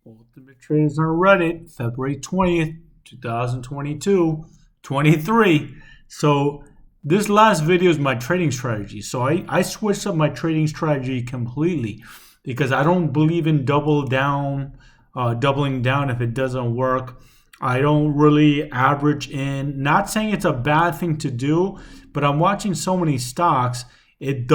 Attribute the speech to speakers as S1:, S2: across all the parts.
S1: Ultimate Traders on Reddit, February 20th, 2022, 23. So this last video is my trading strategy. So I switched up my trading strategy completely because I don't believe in doubling down if it doesn't work. I don't really average in. Not saying it's a bad thing to do, but I'm watching so many stocks. It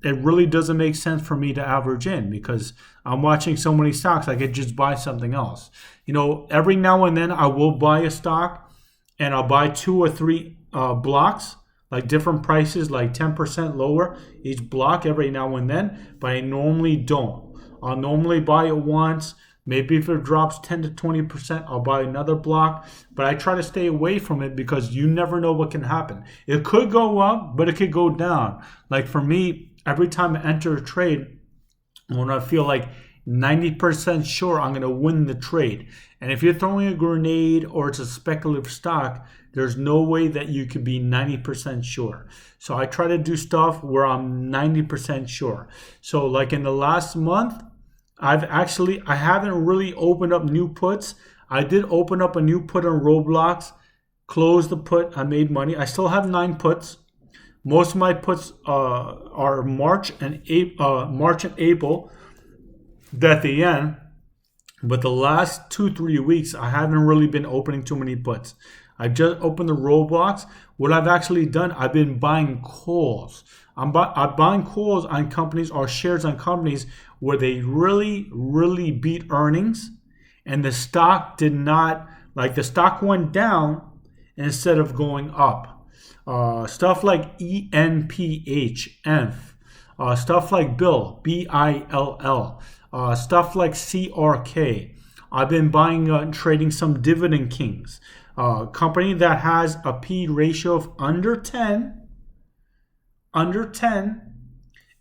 S1: really doesn't make sense for me to average in because I'm watching so many stocks. I could just buy something else. Every now and then I will buy a stock and I'll buy 2 or 3 blocks, like different prices, like 10% lower each block every now and then, but I normally don't. I'll normally buy it once. Maybe if it drops 10 to 20%, I'll buy another block. But I try to stay away from it because you never know what can happen. It could go up, but it could go down. Like for me, every time I enter a trade, when I feel like 90% sure I'm going to win the trade. And if you're throwing a grenade or it's a speculative stock, there's no way that you could be 90% sure. So I try to do stuff where I'm 90% sure. So like in the last month, I haven't really opened up new puts. I did open up a new put on Roblox, closed the put, I made money. I still have 9 puts. Most of my puts are March and April. At the end, but the last 2-3 weeks, I haven't really been opening too many puts. I just opened the Roblox. What I've actually done, I've been buying calls. I'm buying calls on companies or shares on companies where they really, really beat earnings, and the stock did not, like the stock went down instead of going up. Stuff like ENPH, stuff like BILL, BILL, stuff like CRK. I've been buying, trading some Dividend Kings. Company that has a P ratio of under 10,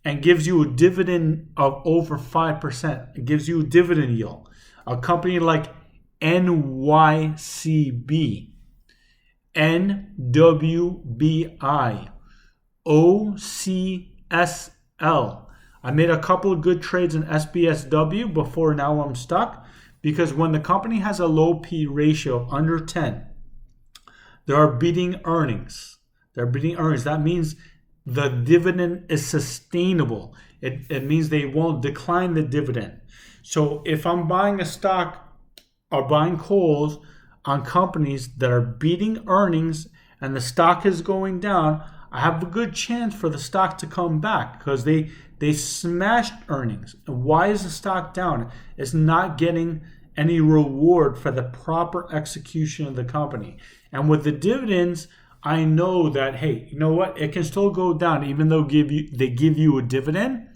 S1: and gives you a dividend of over 5%. It gives you a dividend yield. A company like NYCB, NWBI, OCSL. I made a couple of good trades in SBSW before. Now I'm stuck because when the company has a low P ratio of under 10, they are beating earnings. That means the dividend is sustainable. It means they won't decline the dividend. So if I'm buying a stock or buying calls on companies that are beating earnings and the stock is going down, I have a good chance for the stock to come back because they smashed earnings. And why is the stock down? It's not getting any reward for the proper execution of the company. And with the dividends, I know that, hey, you know what? It can still go down even though they give you a dividend.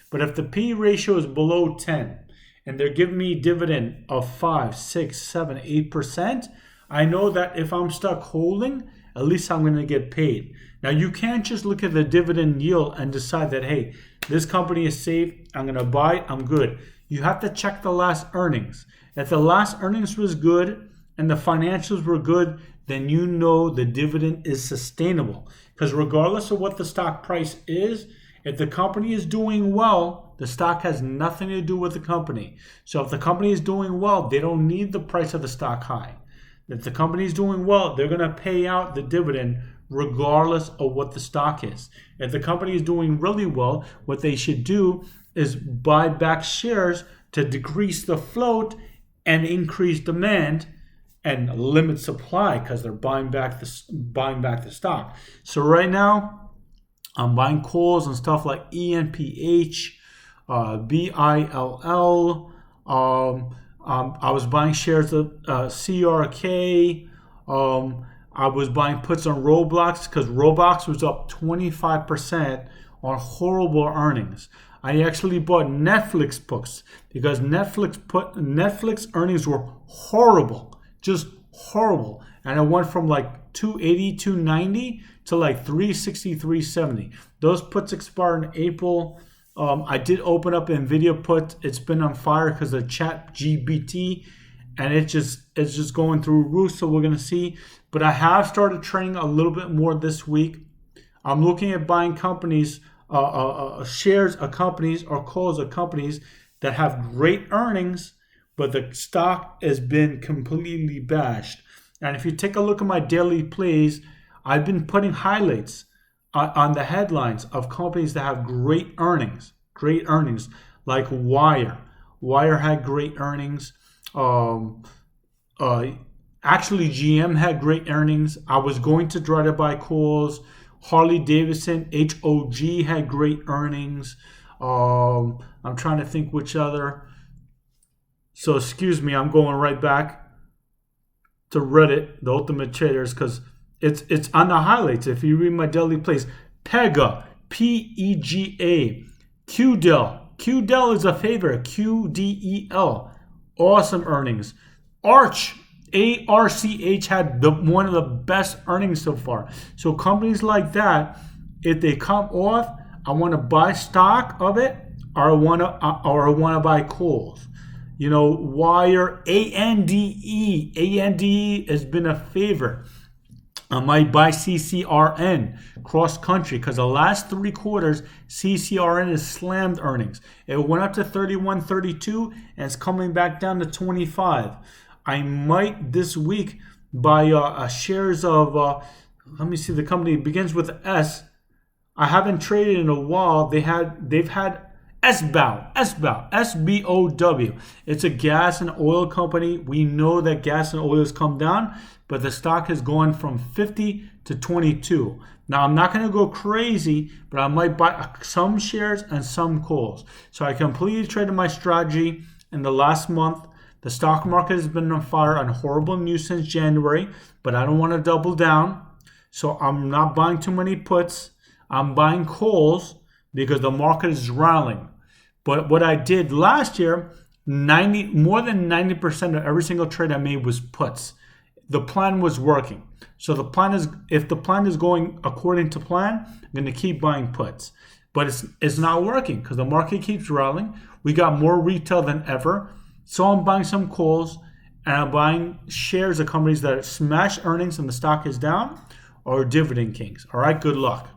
S1: But if the P ratio is below 10 and they're giving me a dividend of 5, 6, 7, 8%, I know that if I'm stuck holding, at least I'm going to get paid. Now, you can't just look at the dividend yield and decide that, hey, this company is safe, I'm going to buy it, I'm good. You have to check the last earnings. If the last earnings was good and the financials were good, then you know the dividend is sustainable. Because regardless of what the stock price is, if the company is doing well, the stock has nothing to do with the company. So if the company is doing well, they don't need the price of the stock high. If the company is doing well, they're going to pay out the dividend regardless of what the stock is. If the company is doing really well, what they should do is buy back shares to decrease the float and increase demand and limit supply because they're buying back the stock. So right now, I'm buying calls and stuff like ENPH, BILL. I was buying shares of CRK. I was buying puts on Roblox because Roblox was up 25% on horrible earnings. I actually bought Netflix puts because Netflix earnings were horrible, just horrible. And it went from like 280, 290 to like 360, 370. Those puts expired in April. I did open up NVIDIA put. It's been on fire because of ChatGPT, and it's just going through roof. So we're gonna see. But I have started trading a little bit more this week. I'm looking at buying companies, shares of companies or calls of companies that have great earnings, but the stock has been completely bashed. And if you take a look at my daily plays, I've been putting highlights on the headlines of companies that have great earnings, like Wire. Wire had great earnings. Actually, GM had great earnings. I was going to try to buy calls. Harley Davidson, HOG had great earnings. I'm trying to think which other. So excuse me, I'm going right back to Reddit, the Ultimate Traders, because it's on the highlights. If you read my daily plays, Pega, PEGA, QDEL is a favorite, QDEL, awesome earnings. ARCH had one of the best earnings so far. So companies like that, if they come off, I want to buy stock of it, or I want to buy calls. You know, Wire, ANDE has been a favorite. I might buy CCRN cross country because the last 3 quarters CCRN has slammed earnings. It went up to 31, 32, and it's coming back down to 25. I might this week buy shares of, let me see, the company begins with S. I haven't traded in a while. They've had SBOW, SBOW. It's a gas and oil company. We know that gas and oil has come down, but the stock has gone from 50 to 22. Now, I'm not going to go crazy, but I might buy some shares and some calls. So I completely traded my strategy in the last month. The stock market has been on fire on horrible news since January, but I don't want to double down. So I'm not buying too many puts. I'm buying calls because the market is rallying. But what I did last year, more than 90% of every single trade I made was puts. The plan was working. So the plan is, if the plan is going according to plan, I'm going to keep buying puts. But it's not working because the market keeps rallying. We got more retail than ever. So I'm buying some calls and I'm buying shares of companies that smash earnings and the stock is down, or dividend kings. All right, good luck.